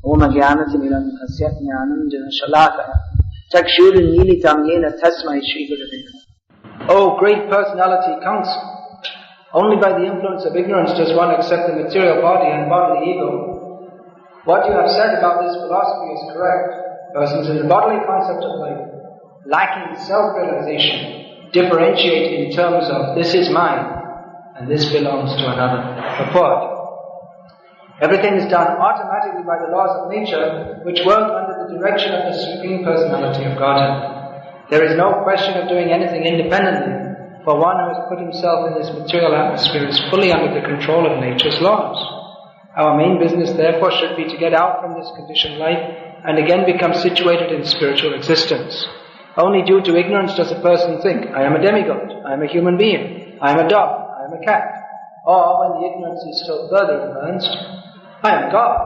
Om Jnanatimirandhasya Jnananjana Shalakaya Chakshurunmilitam Yena Tasmai Shri Gurave Namaha. O great personality counsel, only by the influence of ignorance does one accept the material body and bodily ego. What you have said about this philosophy is correct. Persons in the bodily concept of life, lacking self-realization, differentiate in terms of this is mine and this belongs to another. Purport. Everything is done automatically by the laws of nature, which work under the direction of the Supreme Personality of Godhead. There is no question of doing anything independently, for one who has put himself in this material atmosphere is fully under the control of nature's laws. Our main business, therefore, should be to get out from this conditioned life and again become situated in spiritual existence. Only due to ignorance does a person think, I am a demigod, I am a human being, I am a dog, I am a cat. Or, when the ignorance is still further advanced, I am God.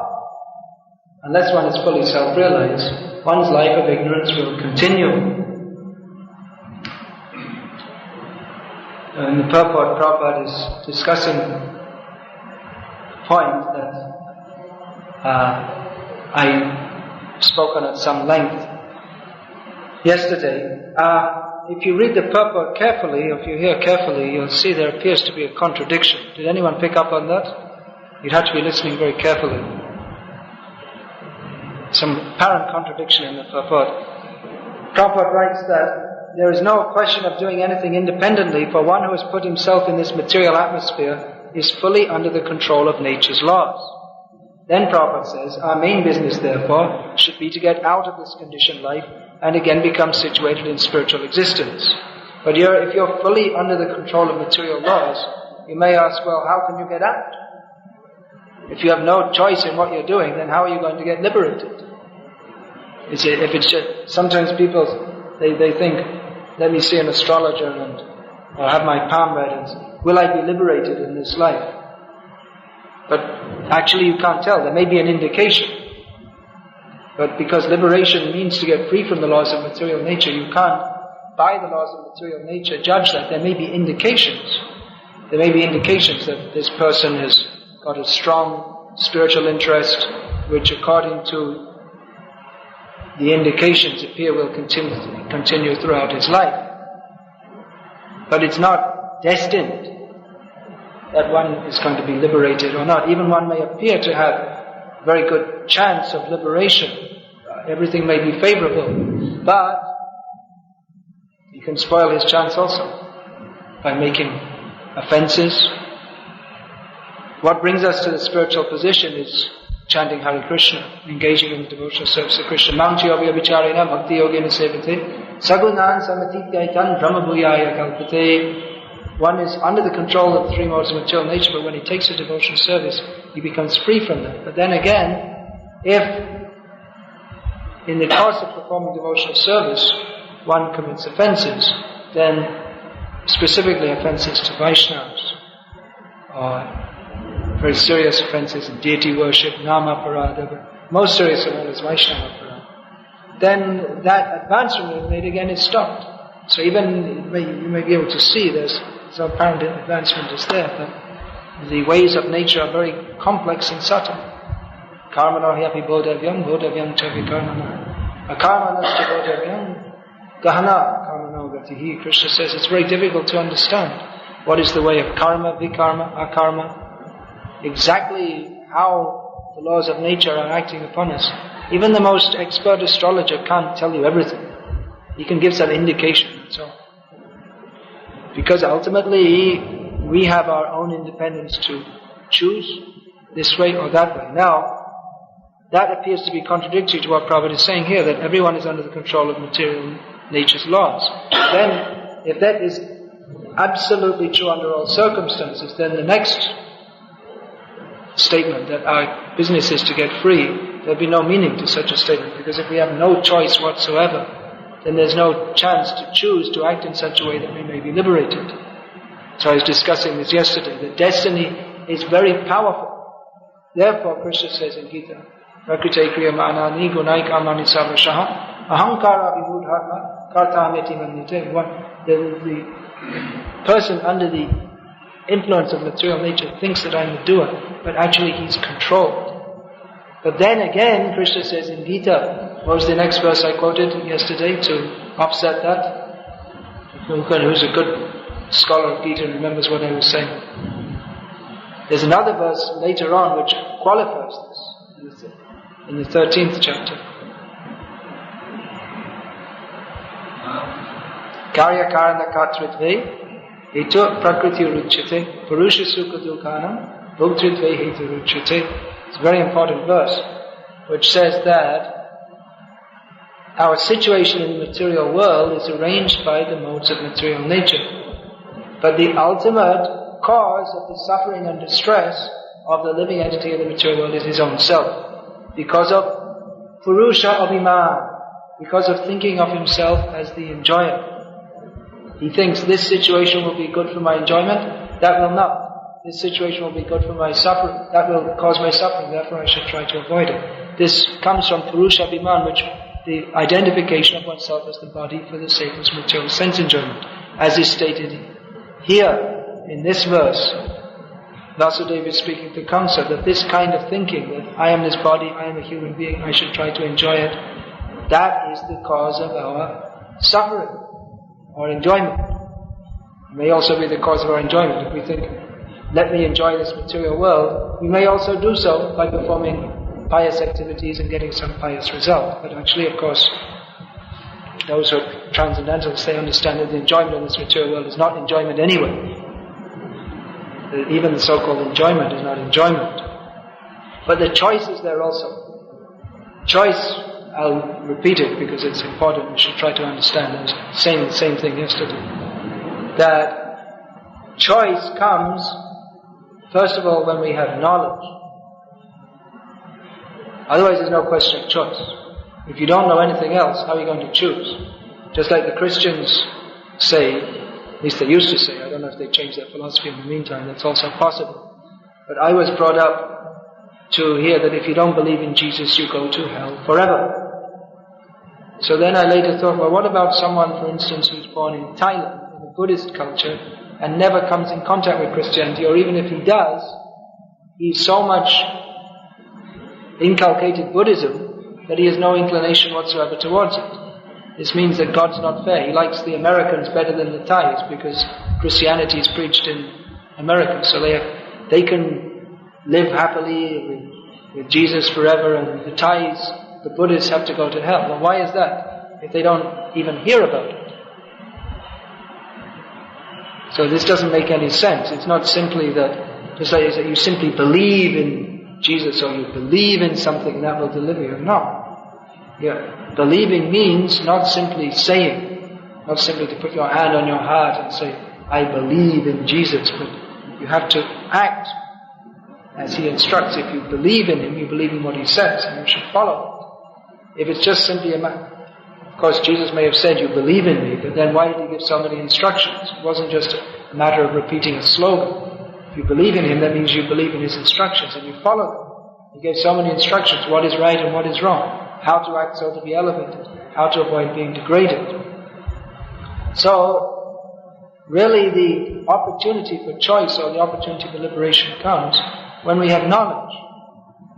Unless one is fully self-realized, one's life of ignorance will continue. In the purport, Prabhupada is discussing a point that I spoke on at some length yesterday. If you read the purport carefully, or if you hear carefully, you'll see there appears to be a contradiction. Did anyone pick up on that? You'd have to be listening very carefully. Some apparent contradiction in the purport. Prabhupada writes that there is no question of doing anything independently, for one who has put himself in this material atmosphere is fully under the control of nature's laws. Then Prabhupada says, our main business, therefore, should be to get out of this conditioned life and again become situated in spiritual existence. But if you're fully under the control of material laws, you may ask, well, how can you get out? If you have no choice in what you're doing, then how are you going to get liberated? Sometimes people, they think, let me see an astrologer or have my palm read and will I be liberated in this life? But actually you can't tell. There may be an indication. But because liberation means to get free from the laws of material nature, you can't, by the laws of material nature, judge that. There may be indications. There may be indications that this person has got a strong spiritual interest, which according to the indications appear will continue throughout his life. But it's not destined that one is going to be liberated or not. Even one may appear to have very good chance of liberation. Everything may be favorable, but he can spoil his chance also by making offenses. What brings us to the spiritual position is chanting Hare Krishna, engaging in the devotional service of Krishna. Mamchi Yogya Vicharena Bhakti Yogena Sevate Sagunan Samatitaitan Brahmabhuyaya Kalpate. One is under the control of the three modes of material nature, but when he takes a devotional service, he becomes free from them. But then again, if in the course of performing devotional service, one commits offenses, then specifically offenses to Vaishnavas, or very serious offenses in deity worship, Nama Parada, but most serious of all is Vaishnava Parada, then that advancement made again is stopped. So even you may be able to see there's some apparent advancement is there, but the ways of nature are very complex and subtle. Karmano hyapi bodhavyam, bodhavyam chavi karmana. Akarmanas cha bodhavyam, gahana karmano gatihi. Krishna says it's very difficult to understand what is the way of karma, vikarma, akarma, exactly how the laws of nature are acting upon us. Even the most expert astrologer can't tell you everything. He can give some indication and so on. Because ultimately we have our own independence to choose this way or that way. Now, that appears to be contradictory to what Prabhupada is saying here, that everyone is under the control of material nature's laws. Then, if that is absolutely true under all circumstances, then the next statement that our business is to get free, there'll be no meaning to such a statement, because if we have no choice whatsoever, then there's no chance to choose to act in such a way that we may be liberated. So I was discussing this yesterday, that destiny is very powerful. Therefore, Krishna says in Gita, Prakrite kriya manani gunai kamani savrashaha ahankara vibhudharma kartameti manite. The person under the influence of material nature thinks that I'm the doer, but actually he's controlled. But then again, Krishna says in Gita, what was the next verse I quoted yesterday to offset that? Who's a good scholar of Gita and remembers what I was saying. There's another verse later on which qualifies this, in the 13th chapter. Karya karana katritve hetu prakriti ruchyate purusha sukha dukhanam bhuktritve hetu ruchyate. It's a very important verse which says that our situation in the material world is arranged by the modes of material nature. But the ultimate cause of the suffering and distress of the living entity in the material world is his own self. Because of purusha abhiman, because of thinking of himself as the enjoyer. He thinks this situation will be good for my enjoyment, that will not. This situation will be good for my suffering, that will cause my suffering, therefore I should try to avoid it. This comes from purusha abhiman, which the identification of oneself as the body for the sake of material sense enjoyment. As is stated here in this verse, Vasudeva is speaking to Kamsa that this kind of thinking, that I am this body, I am a human being, I should try to enjoy it, that is the cause of our suffering or enjoyment. It may also be the cause of our enjoyment. If we think, let me enjoy this material world, we may also do so by performing pious activities and getting some pious result. But actually, of course, those who are transcendentalists, they understand that the enjoyment of this material world is not enjoyment anyway. That even the so-called enjoyment is not enjoyment. But the choice is there also. Choice, I'll repeat it because it's important, we should try to understand. I was saying the same thing yesterday. That choice comes, first of all, when we have knowledge. Otherwise there's no question of choice. If you don't know anything else, how are you going to choose? Just like the Christians say, at least they used to say, I don't know if they changed their philosophy in the meantime, that's also possible. But I was brought up to hear that if you don't believe in Jesus, you go to hell forever. So then I later thought, well, what about someone, for instance, who's born in Thailand, in a Buddhist culture, and never comes in contact with Christianity, or even if he does, he's so much inculcated Buddhism that he has no inclination whatsoever towards it. This means that God's not fair. He likes the Americans better than the Thais because Christianity is preached in America, so they can live happily with Jesus forever, and the Thais, the Buddhists, have to go to hell. Well, why is that? If they don't even hear about it. So this doesn't make any sense. It's not simply that, just like that you simply believe in Jesus or you believe in something that will deliver you. No. Yeah. Believing means not simply saying, not simply to put your hand on your heart and say, I believe in Jesus, but you have to act as He instructs. If you believe in Him, you believe in what He says, and you should follow it. If it's just simply a matter, of course Jesus may have said, you believe in me, but then why did He give so many instructions? It wasn't just a matter of repeating a slogan. If you believe in Him, that means you believe in His instructions and you follow them. He gave so many instructions, what is right and what is wrong, how to act so to be elevated, how to avoid being degraded. So, really the opportunity for choice or the opportunity for liberation comes when we have knowledge.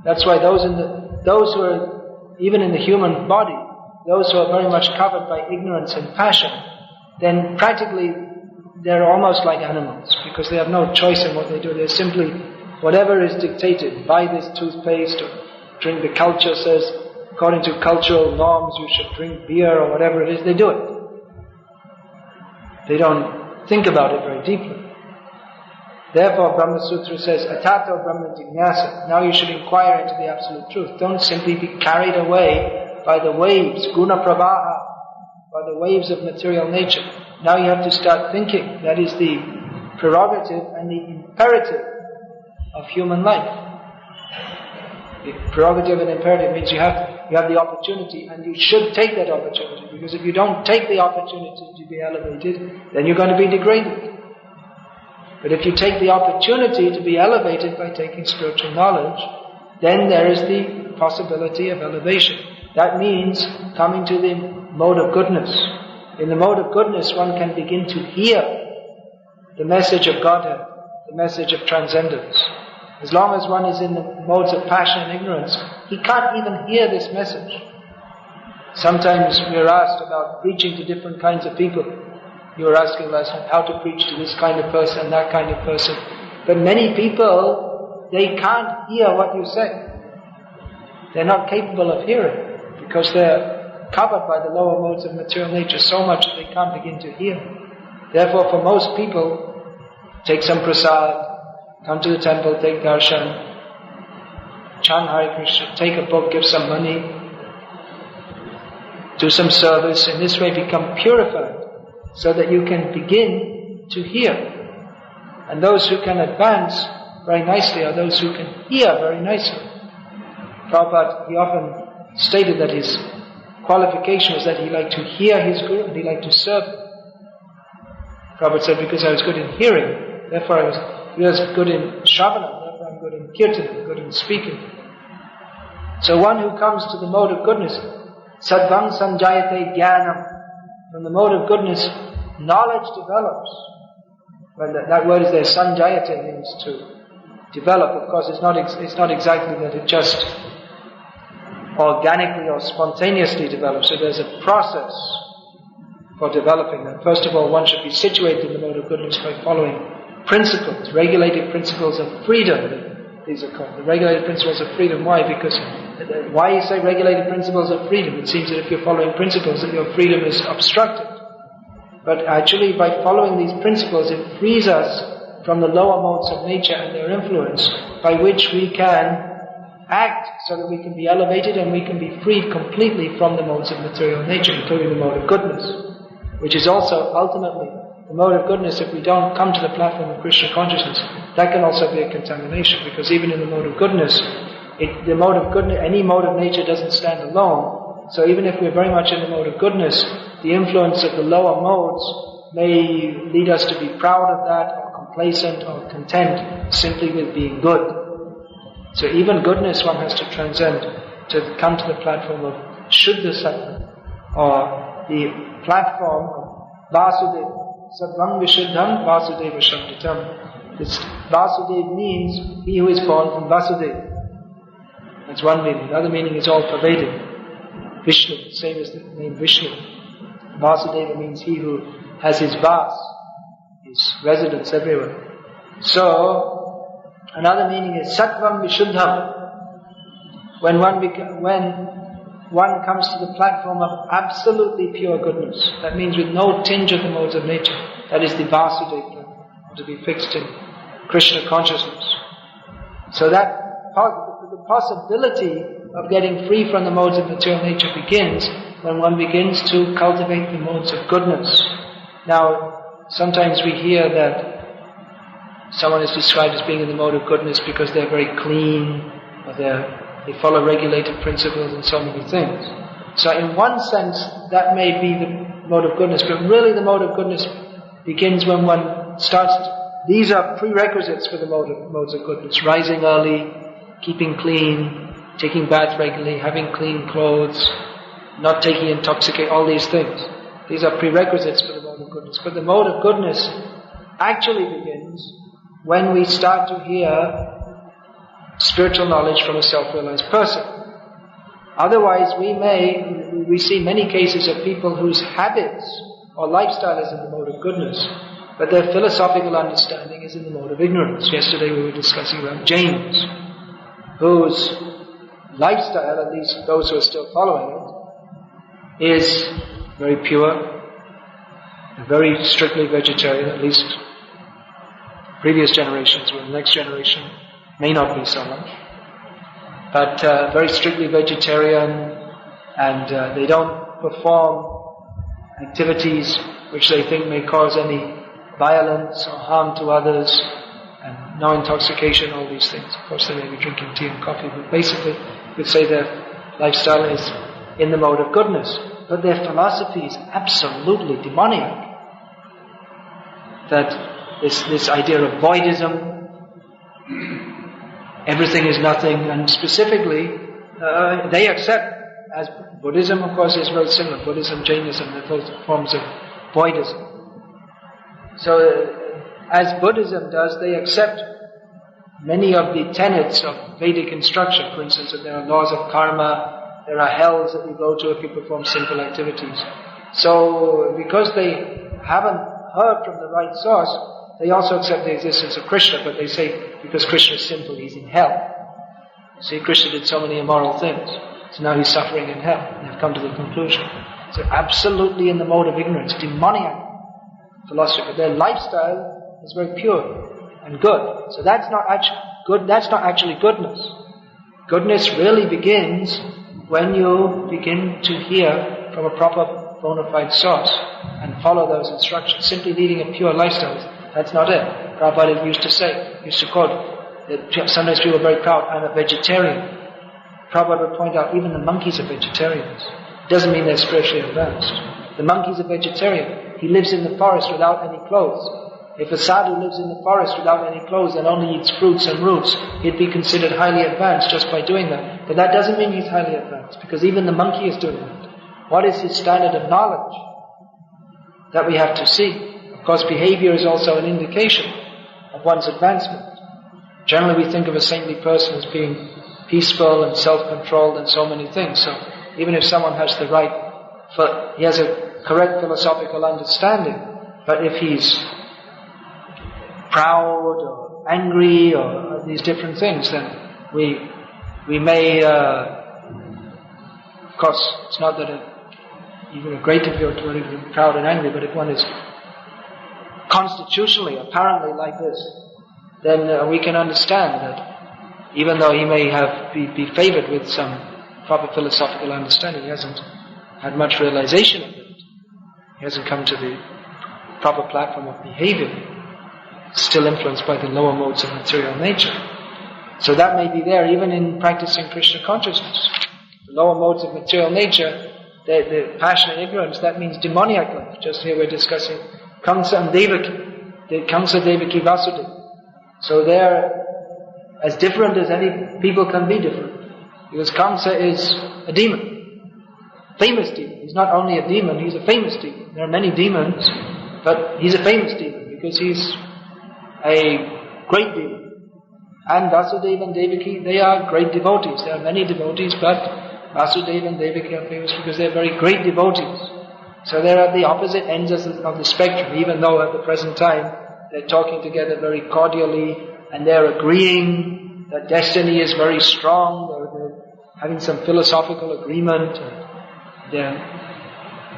That's why those who are even in the human body, those who are very much covered by ignorance and passion, then practically they're almost like animals because they have no choice in what they do. They're simply, whatever is dictated, buy this toothpaste or drink, the culture says, according to cultural norms, you should drink beer or whatever it is, they do it. They don't think about it very deeply. Therefore, Brahma Sutra says, Atato Brahma Jignasa. Now you should inquire into the absolute truth. Don't simply be carried away by the waves, guna pravaha, by the waves of material nature. Now you have to start thinking. That is the prerogative and the imperative of human life. The prerogative and imperative means you have the opportunity, and you should take that opportunity, because if you don't take the opportunity to be elevated, then you're going to be degraded. But if you take the opportunity to be elevated by taking spiritual knowledge, then there is the possibility of elevation. That means coming to the mode of goodness. In the mode of goodness, one can begin to hear the message of Godhead, the message of transcendence. As long as one is in the modes of passion and ignorance, he can't even hear this message. Sometimes we are asked about preaching to different kinds of people. You were asking last time how to preach to this kind of person, that kind of person. But many people, they can't hear what you say. They're not capable of hearing because they're covered by the lower modes of material nature so much that they can't begin to hear. Therefore, for most people, take some prasad, come to the temple, take darshan, chant Hare Krishna, take a book, give some money, do some service, in this way become purified so that you can begin to hear. And those who can advance very nicely are those who can hear very nicely. Prabhupada, he often stated that his qualification was that he liked to hear his Guru and he liked to serve him. Prabhupada said, because I was good in hearing, therefore he was good in shravana, therefore I'm good in kirtan, good in speaking. So one who comes to the mode of goodness, sadvam sanjayate jnanam, from the mode of goodness, knowledge develops. Well, that word is there, sanjayate, means to develop. Of course, it's not exactly that it just organically or spontaneously develops. So there's a process for developing that. First of all, one should be situated in the mode of goodness by following principles, regulated principles of freedom. These are called the regulated principles of freedom. Why? Because why you say regulated principles of freedom? It seems that if you're following principles, that your freedom is obstructed. But actually, by following these principles, it frees us from the lower modes of nature and their influence, by which we can act so that we can be elevated and we can be freed completely from the modes of material nature, including the mode of goodness, which is also ultimately the mode of goodness. If we don't come to the platform of Krishna consciousness, that can also be a contamination, because even in the mode of goodness, any mode of nature doesn't stand alone. So even if we're very much in the mode of goodness, the influence of the lower modes may lead us to be proud of that, or complacent, or content simply with being good. So even goodness one has to transcend to come to the platform of Shuddha Sattva, or the platform of Vasudeva. Sattvam Vishuddham Vasudeva Shabdatam. This Vasudeva means he who is born from Vasudeva. That's one meaning. The other meaning is all pervading. Vishnu, same as the name Vishnu. Vasudeva means he who has his vas, his residence everywhere. So, another meaning is Sattvam Vishuddham. When one comes to the platform of absolutely pure goodness, that means with no tinge of the modes of nature, that is the Vasudeva platform, to be fixed in Krishna consciousness. So that the possibility of getting free from the modes of material nature begins when one begins to cultivate the modes of goodness. Now, sometimes we hear that someone is described as being in the mode of goodness because they're very clean, or they follow regulated principles and so many things. So in one sense, that may be the mode of goodness, but really the mode of goodness begins when one starts these are prerequisites for the modes of goodness: rising early, keeping clean, taking bath regularly, having clean clothes, not taking intoxicant, all these things. These are prerequisites for the mode of goodness. But the mode of goodness actually begins when we start to hear spiritual knowledge from a self-realized person. Otherwise, we see many cases of people whose habits or lifestyle is in the mode of goodness, but their philosophical understanding is in the mode of ignorance. Yesterday we were discussing about Jains, whose lifestyle, at least those who are still following it, is very pure, very strictly vegetarian, at least previous generations were. The next generation may not be so much, but very strictly vegetarian, and they don't perform activities which they think may cause any violence or harm to others, and no intoxication, all these things. Of course, they may be drinking tea and coffee, but basically we'd say their lifestyle is in the mode of goodness. But their philosophy is absolutely demoniac. That this idea of voidism, everything is nothing, and specifically they accept, as Buddhism of course is very similar, Buddhism, Jainism, they're both forms of voidism. So as Buddhism does, they accept many of the tenets of Vedic instruction. For instance, that there are laws of karma, there are hells that you go to if you perform sinful activities. So, because they haven't heard from the right source, they also accept the existence of Krishna, but they say, because Krishna is sinful, he's in hell. See, Krishna did so many immoral things, so now he's suffering in hell. And they've come to the conclusion. So absolutely in the mode of ignorance, demoniac philosophy. But their lifestyle is very pure and good. So that's not actually goodness. Goodness really begins when you begin to hear from a proper bona fide source and follow those instructions. Simply leading a pure lifestyle, that's not it. Prabhupada used to quote, that sometimes people are very proud, I'm a vegetarian. Prabhupada would point out, even the monkeys are vegetarians. It doesn't mean they're spiritually advanced. The monkey's a vegetarian. He lives in the forest without any clothes. If a sadhu lives in the forest without any clothes and only eats fruits and roots, he'd be considered highly advanced just by doing that. But that doesn't mean he's highly advanced, because even the monkey is doing that. What is his standard of knowledge? That we have to see. Of course, behavior is also an indication of one's advancement. Generally we think of a saintly person as being peaceful and self-controlled and so many things. So even if someone has he has a correct philosophical understanding, but if he's proud or angry or these different things, then we may, of course, it's not that even a great if you're proud and angry, but if one is constitutionally, apparently like this, then we can understand that even though he may be favored with some proper philosophical understanding, he hasn't had much realization of it. He hasn't come to the proper platform of behavior, still influenced by the lower modes of material nature. So that may be there even in practicing Krishna consciousness. The lower modes of material nature, the passion and ignorance, that means demoniac life. Just here we're discussing Kamsa and Devaki, the Kamsa, Devaki, Vasudeva. So they're as different as any people can be different. Because Kamsa is a demon. Famous demon. He's not only a demon, he's a famous demon. There are many demons, but he's a famous demon because he's a great demon. And Vasudeva and Devaki, they are great devotees. There are many devotees, but Vasudeva and Devaki are famous because they're very great devotees. So they're at the opposite ends of the spectrum, even though at the present time they're talking together very cordially and they're agreeing that destiny is very strong, they're having some philosophical agreement,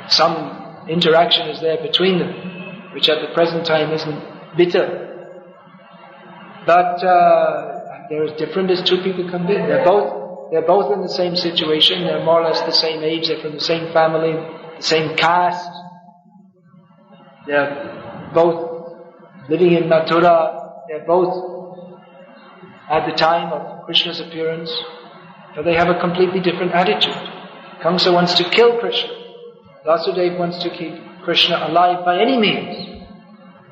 some interaction is there between them, which at the present time isn't bitter. But they're as different as two people can be. They're both in the same situation, they're more or less the same age, they're from the same family, the same caste. They're both living in Mathura, they're both at the time of Krishna's appearance, but they have a completely different attitude. Kamsa wants to kill Krishna. Vasudeva wants to keep Krishna alive by any means.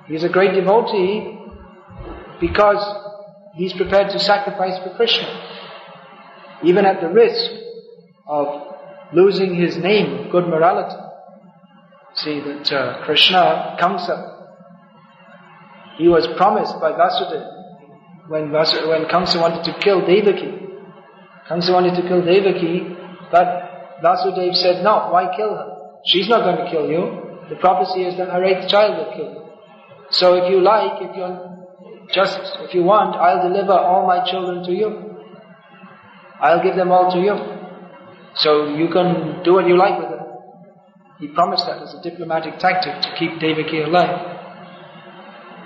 He's a great devotee because he's prepared to sacrifice for Krishna, even at the risk of losing his name of good morality. See that Krishna, Kamsa, he was promised by Vasudeva when Kamsa wanted to kill Devaki. Kamsa wanted to kill Devaki, but Vasudeva said, no, why kill her? She's not going to kill you. The prophecy is that her 8th child will kill you. So if you like, if you want, I'll deliver all my children to you. I'll give them all to you. So you can do what you like with them. He promised that as a diplomatic tactic to keep Devaki alive.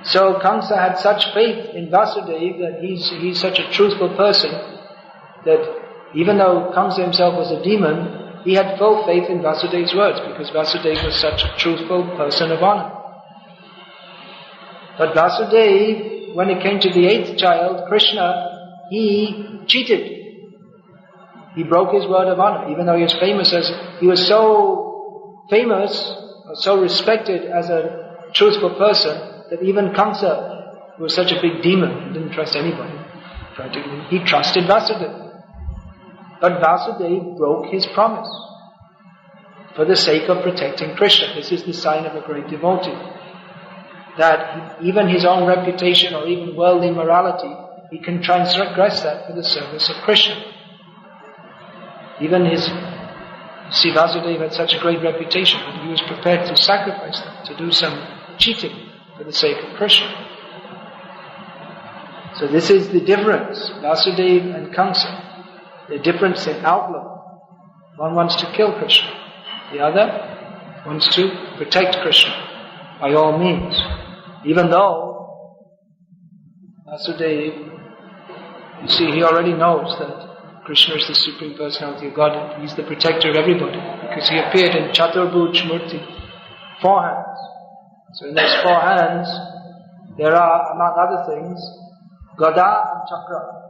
So Kamsa had such faith in Vasudeva that he's such a truthful person that even though Kamsa himself was a demon, he had full faith in Vasudeva's words because Vasudeva was such a truthful person of honor. But Vasudeva, when it came to the 8th child, Krishna, he cheated. He broke his word of honor, even though he was he was so famous, or so respected as a truthful person, that even Kamsa, who was such a big demon, he didn't trust anybody, practically. He trusted Vasudeva. But Vasudeva broke his promise for the sake of protecting Krishna. This is the sign of a great devotee. That even his own reputation or even worldly morality he can transgress that for the service of Krishna. Even Vasudeva had such a great reputation that he was prepared to sacrifice that, to do some cheating for the sake of Krishna. So this is the difference, Vasudeva and Kamsa. The difference in outlook. One wants to kill Krishna. The other wants to protect Krishna by all means. Even though Vasudeva, you see, he already knows that Krishna is the Supreme Personality of Godhead. He's the protector of everybody. Because he appeared in Chaturbhuj Murti, 4 hands. So in those 4 hands, there are, among other things, Gada and Chakra.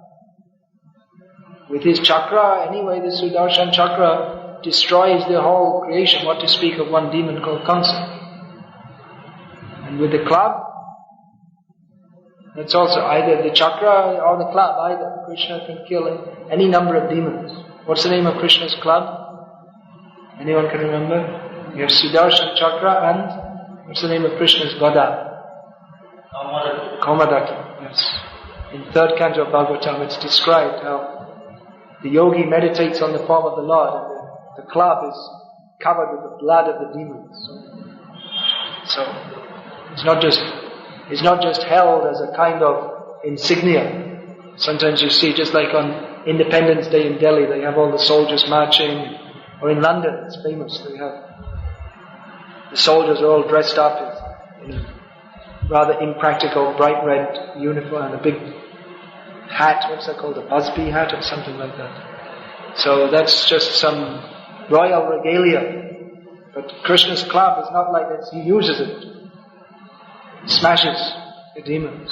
With his chakra, anyway, the Sudarshan chakra destroys the whole creation, what to speak of one demon called Kamsa. And with the club, it's also either the chakra or the club, either. Krishna can kill any number of demons. What's the name of Krishna's club? Anyone can remember? You have Sudarshan chakra and what's the name of Krishna's Gada? Kaumadaki. Yes. In 3rd canto of Bhagavatam it's described how the yogi meditates on the form of the Lord and the club is covered with the blood of the demons. So it's not just held as a kind of insignia. Sometimes you see, just like on Independence Day in Delhi, they have all the soldiers marching, or in London, it's famous, they have the soldiers are all dressed up in a rather impractical bright red uniform and a big hat, what's that called, a busby hat or something like that. So that's just some royal regalia. But Krishna's club is not like that, he uses it. He smashes the demons.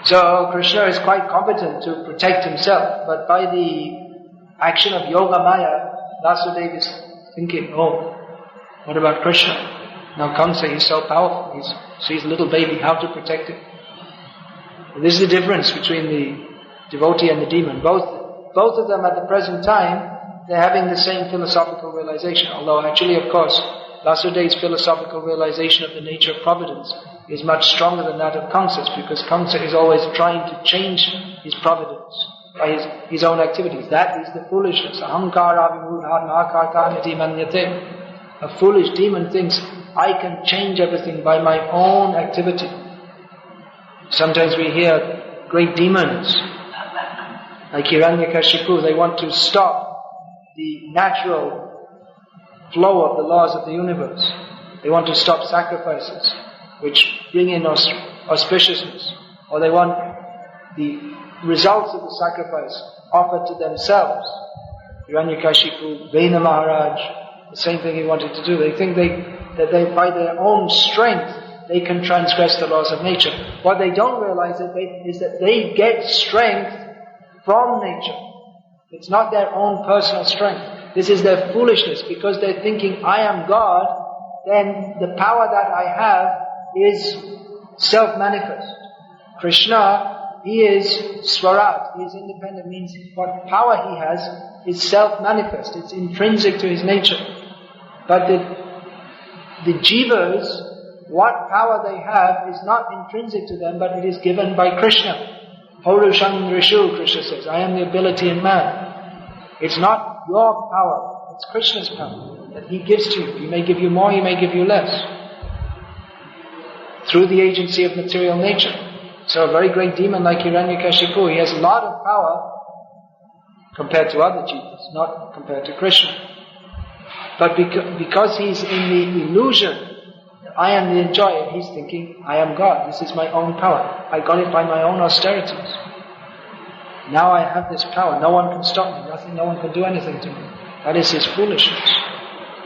So Krishna is quite competent to protect himself, but by the action of Yoga Maya, Vasudeva is thinking, oh, what about Krishna? Now Kamsa, he's so powerful, he's a little baby, how to protect him? And this is the difference between the devotee and the demon. Both of them at the present time, they're having the same philosophical realization, although actually, of course, Vasudeva's philosophical realization of the nature of providence is much stronger than that of Kamsa's, because Kamsa is always trying to change his providence by his own activities. That is the foolishness. A foolish demon thinks, I can change everything by my own activity. Sometimes we hear great demons, like Hiranyakashipu, they want to stop the natural flow of the laws of the universe. They want to stop sacrifices, which bring in auspiciousness. Or they want the results of the sacrifice offered to themselves. Hiranyakashipu, Vena Maharaj, the same thing he wanted to do. They think that by their own strength, they can transgress the laws of nature. What they don't realize is that they get strength from nature. It's not their own personal strength. This is their foolishness, because they're thinking, I am God, then the power that I have is self-manifest. Krishna, he is Swarat, he is independent, means what power he has is self-manifest, it's intrinsic to his nature. But the jivas, what power they have is not intrinsic to them, but it is given by Krishna. Purushan Rishu, Krishna says, I am the ability in man. It's not your power, it's Krishna's power that he gives to you. He may give you more, he may give you less. Through the agency of material nature. So a very great demon like Hiranyakashipu, he has a lot of power compared to other jivas, not compared to Krishna. But because he's in the illusion, I am the enjoyer, he's thinking, I am God, this is my own power. I got it by my own austerities. Now I have this power, no one can stop me, no one can do anything to me. That is his foolishness.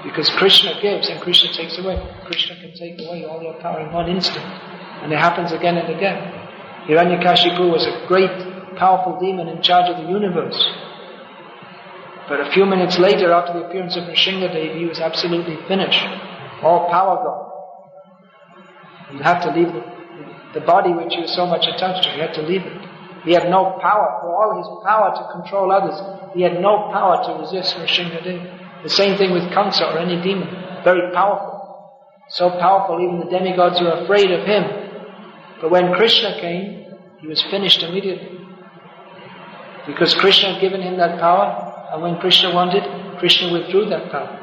Because Krishna gives and Krishna takes away. Krishna can take away all your power in one instant. And it happens again and again. Hiranyakashipu was a great, powerful demon in charge of the universe. But a few minutes later, after the appearance of Nrsimhadev, he was absolutely finished. All power gone. You have to leave the body which you were so much attached to. You had to leave it. He had no power, for all his power to control others, he had no power to resist Nrsimhadev. The same thing with Kamsa or any demon. Very powerful. So powerful, even the demigods are afraid of him. But when Krishna came, he was finished immediately. Because Krishna had given him that power, and when Krishna wanted, Krishna withdrew that power.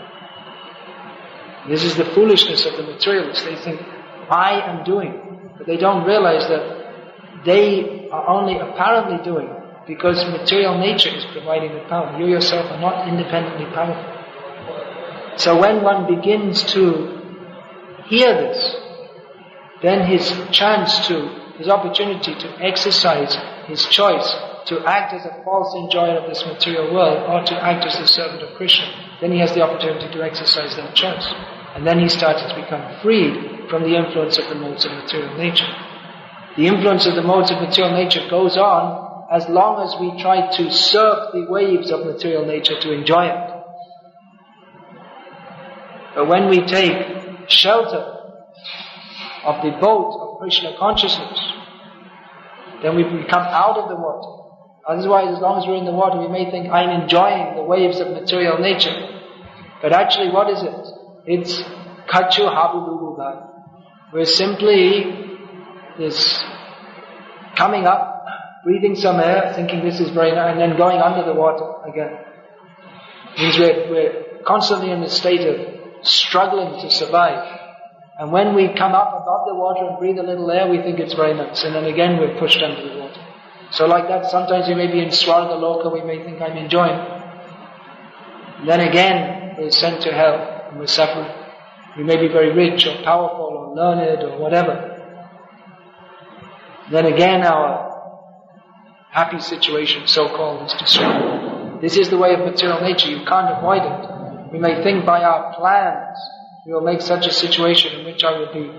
This is the foolishness of the materialists. They think, I am doing. But they don't realize that they are only apparently doing because material nature is providing the power. You yourself are not independently powerful. So when one begins to hear this, then his opportunity to exercise his choice to act as a false enjoyer of this material world or to act as the servant of Krishna, then he has the opportunity to exercise that choice. And then he starts to become freed from the influence of the modes of material nature. The influence of the modes of material nature goes on as long as we try to surf the waves of material nature to enjoy it. But when we take shelter of the boat of Krishna consciousness, then we come out of the water. Otherwise, as long as we're in the water, we may think, I'm enjoying the waves of material nature. But actually, what is it? It's kachu habulubugai. We're simply this coming up, breathing some air, thinking this is very nice, and then going under the water again. It means we're constantly in a state of struggling to survive. And when we come up above the water and breathe a little air, we think it's very nice. And then again we're pushed under the water. So like that, sometimes we may be in Swargaloka, we may think I'm enjoying. And then again, we're sent to hell and we're suffering. We may be very rich or powerful or learned or whatever. Then again our happy situation, so-called, is destroyed. This is the way of material nature. You can't avoid it. We may think by our plans we will make such a situation in which I will be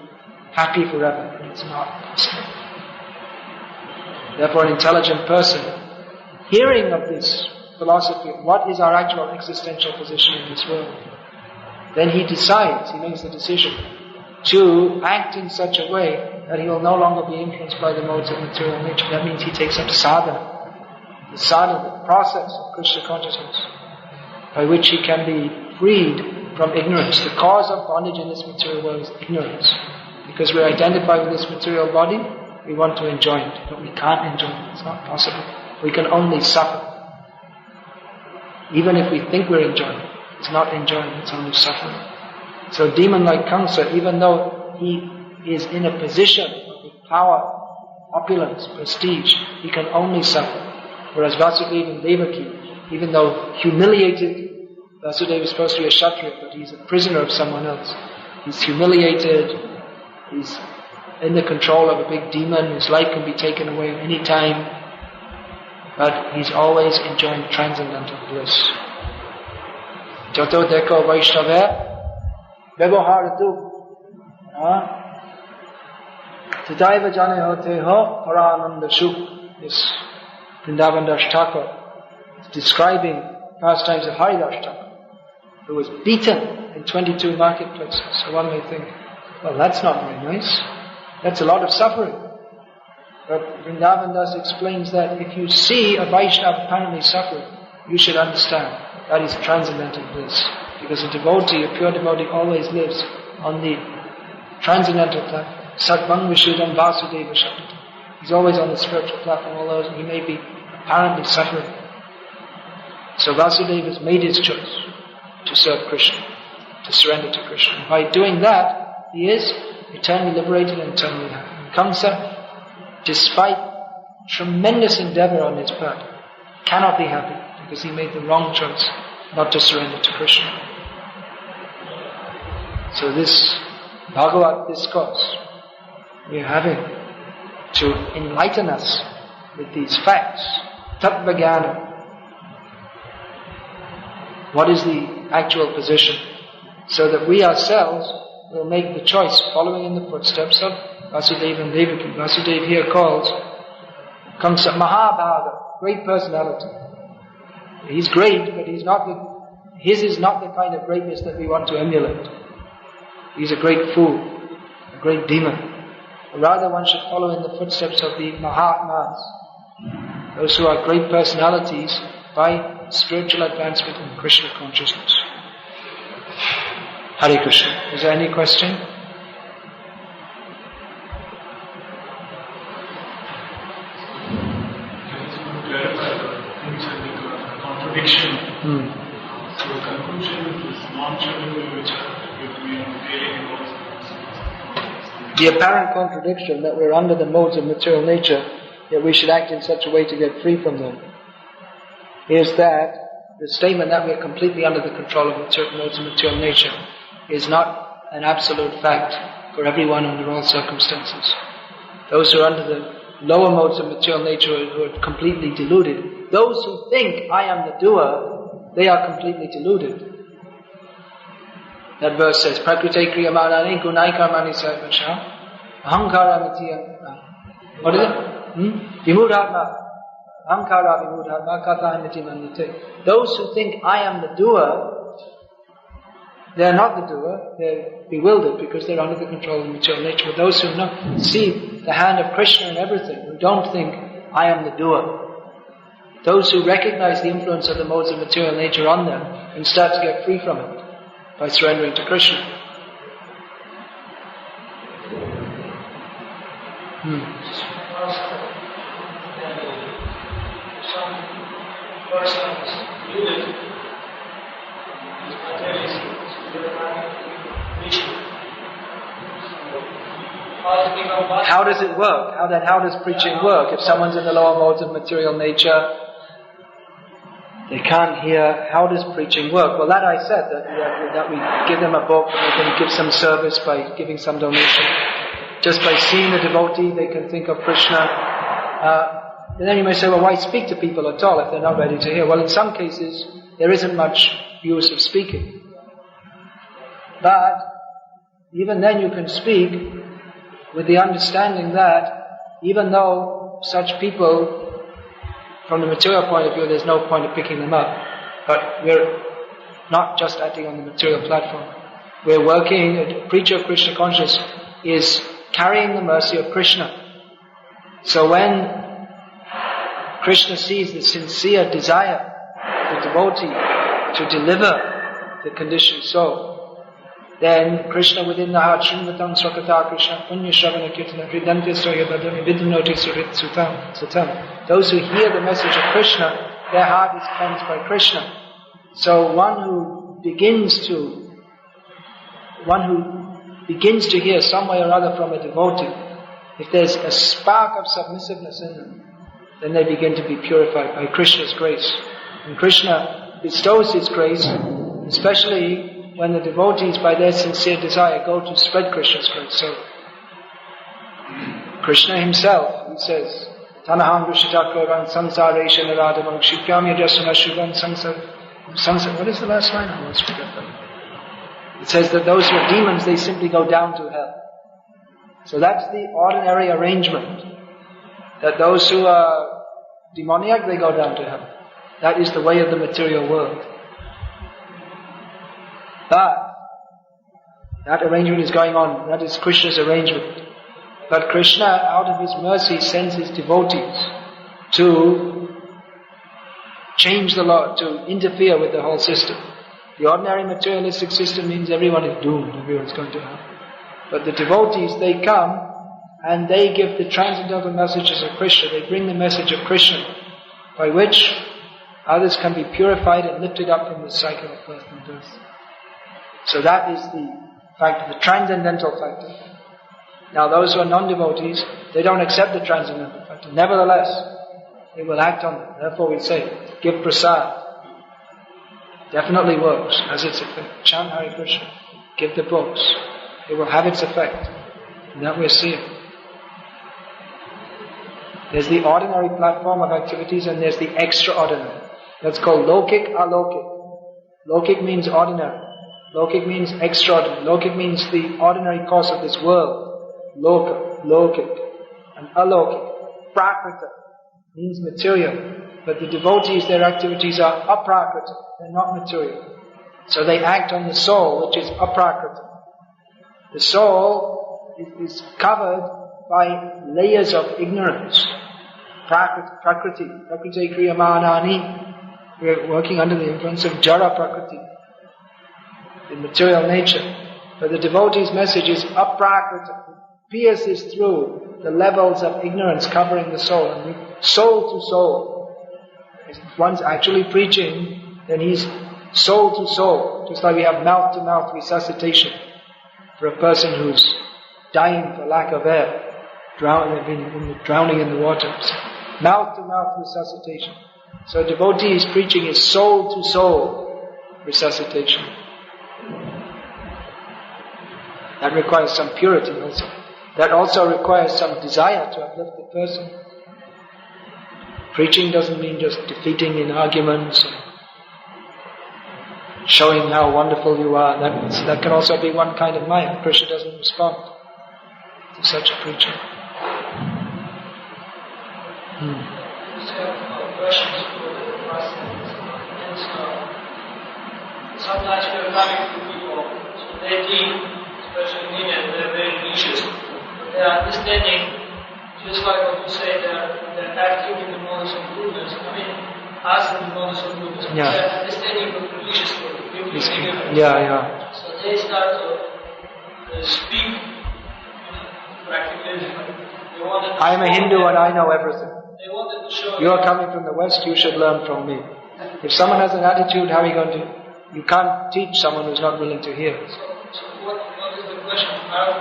happy forever. But it's not possible. Therefore an intelligent person, hearing of this philosophy, what is our actual existential position in this world, then he decides, he makes the decision to act in such a way that he will no longer be influenced by the modes of material nature. That means he takes up sadhana, the process of Krishna consciousness, by which he can be freed from ignorance. The cause of bondage in this material world is ignorance. Because we're identified with this material body, we want to enjoy it, but we can't enjoy it. It's not possible. We can only suffer. Even if we think we're enjoying it, it's not enjoying, it's only suffering. So demon like Kamsa, even though he is in a position of power, opulence, prestige, he can only suffer. Whereas Vasudeva and Devaki, even though humiliated, Vasudeva is supposed to be a Kshatriya, but he's a prisoner of someone else. He's humiliated, he's in the control of a big demon, his life can be taken away at any time, but he's always enjoying transcendental bliss. Jato deko Vaishnava Vyavaharatu Tadaiva Jane Hote Ho Parananda Shuk. This Vrindavan Das Thakur is describing pastimes of Haridas Thakur, who was beaten in 22 marketplaces. So one may think, well, that's not very nice. That's a lot of suffering. But Vrindavan Das explains that if you see a Vaishnava apparently suffering, you should understand that is transcendental bliss. Because a devotee, a pure devotee, always lives on the transcendental platform. Satvang Vishuddham Vasudeva Shakti. He's always on the spiritual platform, although he may be apparently suffering. So Vasudeva has made his choice to serve Krishna, to surrender to Krishna. And by doing that, he is eternally liberated and eternally happy. And Kamsa, despite tremendous endeavor on his part, cannot be happy because he made the wrong choice not to surrender to Krishna. So this Bhagavat discourse we are having to enlighten us with these facts, Tattva-jnana. What is the actual position? So that we ourselves will make the choice following in the footsteps of Vasudeva and Devaki. Vasudeva here calls Kamsa Mahabhaga, great personality. He's great, but his is not the kind of greatness that we want to emulate. He's a great fool, a great demon. Rather, one should follow in the footsteps of the Mahatmas, those who are great personalities by spiritual advancement in Krishna consciousness. Hare Krishna. Is there any question? contradiction. So the conclusion is non-trivial, which we are feeling about. The apparent contradiction that we're under the modes of material nature, yet we should act in such a way to get free from them, is that the statement that we are completely under the control of certain modes of material nature is not an absolute fact for everyone under all circumstances. Those who are under the lower modes of material nature who are completely deluded, those who think I am the doer, they are completely deluded. That verse says, Prakrite kriyamanani gunai karmani sarvasha ahankara mitya. What is it? Vimudhatma. Ahankara vimudhatma kata niti manite. Those who think I am the doer, they are not the doer, they're bewildered because they're under the control of material nature. But those who see the hand of Krishna in everything, who don't think I am the doer, those who recognize the influence of the modes of material nature on them and start to get free from it by surrendering to Krishna. Some persons how does it work? How does preaching work? If someone's in the lower modes of material nature, they can't hear. How does preaching work? Well, that I said, that we give them a book, we can give some service by giving some donation. Just by seeing the devotee, they can think of Krishna. And then you may say, well, why speak to people at all if they're not ready to hear? Well, in some cases, there isn't much use of speaking. But even then you can speak with the understanding that even though such people, from the material point of view, there's no point of picking them up, but we're not just acting on the material platform. We're working, a preacher of Krishna consciousness is carrying the mercy of Krishna. So when Krishna sees the sincere desire of the devotee to deliver the conditioned soul, then Krishna within the heart, Srimvatam Swakata Krishna, Punya Shavana Kirtana, Hridante Soyabadami, Vidunoti Sutam. Those who hear the message of Krishna, their heart is cleansed by Krishna. So one who begins to hear some way or other from a devotee, if there's a spark of submissiveness in them, then they begin to be purified by Krishna's grace. And Krishna bestows His grace, especially when the devotees, by their sincere desire, go to spread Krishna's grace. So, Krishna Himself, He says, Tanaham Vishitakoran Samsaresha Naradavam Shikram Yajasana Shubham Samsar. What is the last line? I almost forget that. It says that those who are demons, they simply go down to hell. So that's the ordinary arrangement. That those who are demoniac, they go down to hell. That is the way of the material world. But that arrangement is going on. That is Krishna's arrangement. But Krishna, out of His mercy, sends His devotees to change the law, to interfere with the whole system. The ordinary materialistic system means everyone is doomed, everyone's going to hell. But the devotees, they come and they give the transcendental messages of Krishna. They bring the message of Krishna, by which others can be purified and lifted up from the cycle of birth and death. So that is the factor, the transcendental factor. Now those who are non-devotees, they don't accept the transcendental factor. Nevertheless, they will act on it. Therefore we say, give prasad. Definitely works, has its effect. Chant Hare Krishna. Give the books. It will have its effect. And that we're seeing. There's the ordinary platform of activities and there's the extraordinary. That's called lokik alokik. Lokik means ordinary. Lokik means extraordinary. Lokik means the ordinary course of this world. Loka, lokik. And alokik, prakrita, means material. But the devotees, their activities are aprakrita. They're not material. So they act on the soul, which is aprakrita. The soul is covered by layers of ignorance. Prakriti kriyamanani. We're working under the influence of jara prakriti, the material nature. But the devotee's message is aprakrita. It pierces through the levels of ignorance covering the soul, and soul to soul. If one's actually preaching, then he's soul to soul, just like we have mouth to mouth resuscitation for a person who's dying for lack of air, drowning in the waters. Mouth to mouth resuscitation. So devotee's preaching is soul to soul resuscitation. That requires some purity also. That also requires some desire to uplift the person. Preaching doesn't mean just defeating in arguments, showing how wonderful you are. That can also be one kind of maya. Krishna doesn't respond to such a preacher. Sometimes we are coming to people, so they think, especially in India, they're very religious. They are understanding, just like what you say, they're acting in the modes of goodness. I mean, us in the modes of goodness. Yeah. They're understanding of religious work. Yeah. So they start to speak practically. I am a Hindu and I know everything. They wanted to show You are coming from the West, you should learn from me. If someone has an attitude, how are you going to... You can't teach someone who's not willing to hear. So what is the question?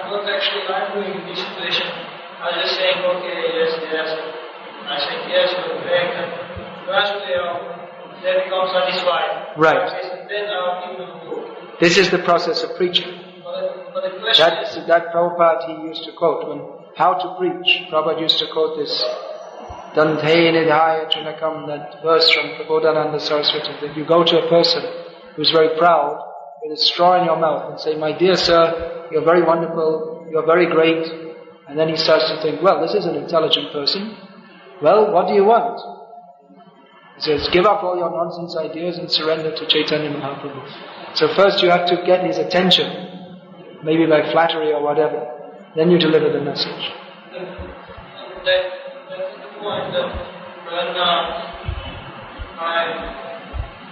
What actually I'm doing in this situation? I'm just saying, okay, yes. I say yes, you're correct. And gradually they become satisfied. Right. Then people go. This is the process of preaching. But the question is... That Prabhupada he used to quote, when how to preach, Prabhupada used to quote this Danthe Nidhaya Chunakam, that verse from Prabodhananda Saraswati, that you go to a person who's very proud, with a straw in your mouth, and say, my dear sir, you're very wonderful, you're very great, and then he starts to think, well, this is an intelligent person, well, what do you want? He says, give up all your nonsense ideas and surrender to Chaitanya Mahaprabhu. So first you have to get his attention, maybe by flattery or whatever, then you deliver the message. That's the point that when I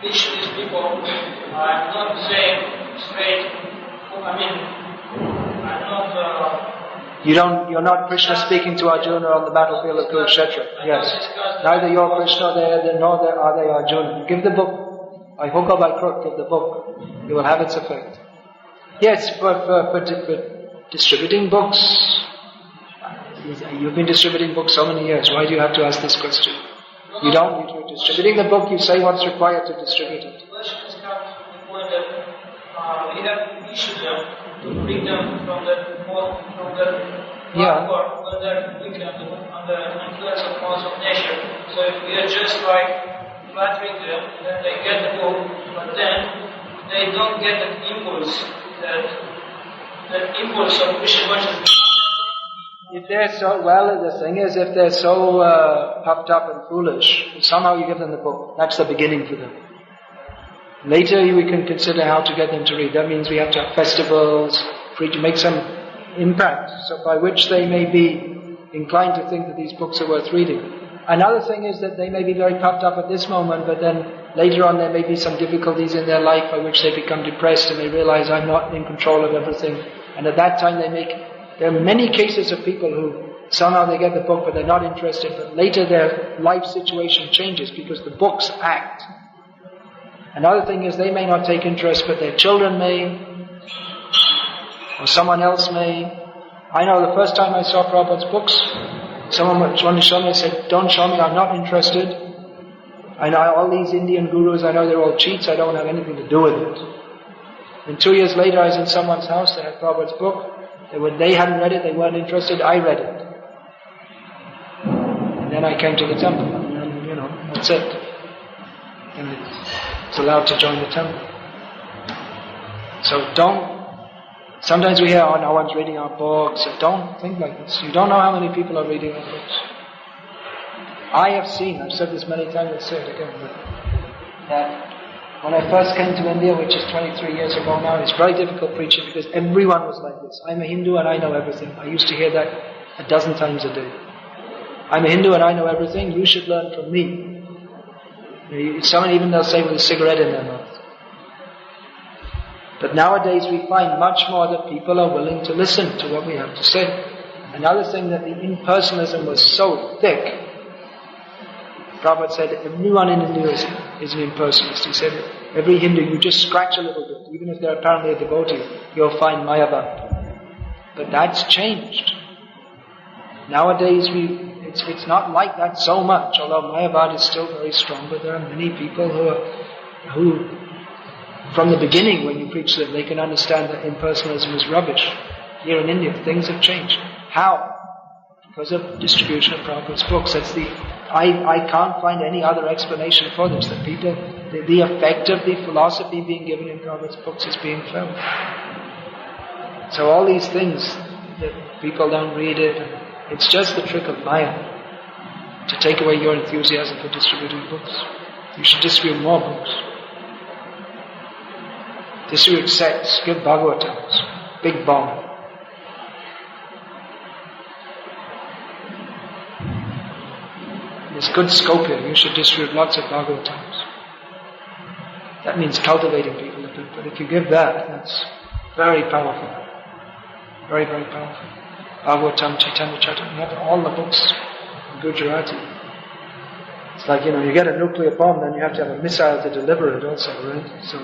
teach these people, I'm not saying straight, You're not Krishna speaking to Arjuna on the battlefield of Kurukshetra. Yes. Neither you're Krishna there, nor are they Arjuna. Give the book. By hook or by crook, give the book. It will have its effect. Yes, for distributing books. You've been distributing books so many years. Why do you have to ask this question? You don't. You're distributing the book, you say what's required to distribute it. The question is coming to the point that we have to issue them to bring them from the hardcore, when they're weak under influence of force of nature. So if we are just like flattering them, then they get the book, but then they don't get that impulse, that impulse of Krishna consciousness. If they're so, the thing is, if they're so puffed up and foolish, somehow you give them the book. That's the beginning for them. Later we can consider how to get them to read. That means we have to have festivals, make some impact, so by which they may be inclined to think that these books are worth reading. Another thing is that they may be very puffed up at this moment, but then later on there may be some difficulties in their life by which they become depressed and they realize I'm not in control of everything. And at that time there are many cases of people who somehow they get the book but they're not interested, but later their life situation changes because the books act. Another thing is they may not take interest, but their children may, or someone else may. I know the first time I saw Prabhupada's books, someone wanted to show me, I said, don't show me, I'm not interested. I know all these Indian gurus, I know they're all cheats, I don't have anything to do with it. And 2 years later I was in someone's house, they had Prabhupada's book, they hadn't read it, they weren't interested, I read it. And then I came to the temple, and that's it. And it's allowed to join the temple. So sometimes we hear, no one's reading our books, so don't think like this. You don't know how many people are reading our books. I've said this many times, I'll say it again, that when I first came to India, which is 23 years ago now, it's very difficult preaching because everyone was like this. I'm a Hindu and I know everything. I used to hear that 12 times a day. I'm a Hindu and I know everything, you should learn from me. Someone even they'll say with a cigarette in their mouth. But nowadays we find much more that people are willing to listen to what we have to say. Another thing that the impersonalism was so thick Prabhupada said everyone in India is an impersonalist. He said every Hindu, you just scratch a little bit, even if they're apparently a devotee, you'll find Mayavad. But that's changed. Nowadays it's not like that so much, although Mayavad is still very strong, but there are many people who from the beginning when you preach to them, they can understand that impersonalism is rubbish. Here in India, things have changed. How? Because of distribution of Prabhupada's books. I can't find any other explanation for this, that people, the effect of the philosophy being given in Prabhupada's books is being felt. So all these things, that people don't read it, it's just the trick of Maya, to take away your enthusiasm for distributing books. You should distribute more books. Distribute sets, give Bhagavatams, big bomb. There's good scope here. You should distribute lots of Bhagavatams. That means cultivating people a bit, but if you give that, that's very powerful. Very, very powerful. Bhagavatam, Chaitanya Charitamrita, you have all the books in Gujarati. It's like, you get a nuclear bomb, then you have to have a missile to deliver it also, right? So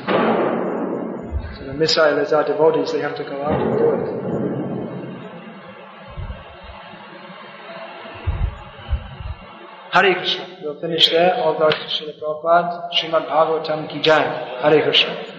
the missile is our devotees, they have to go out and do it. Hare Krishna. We'll finish there. All glory to Srila Prabhupada. Srimad Bhagavatam ki jai. Hare Krishna.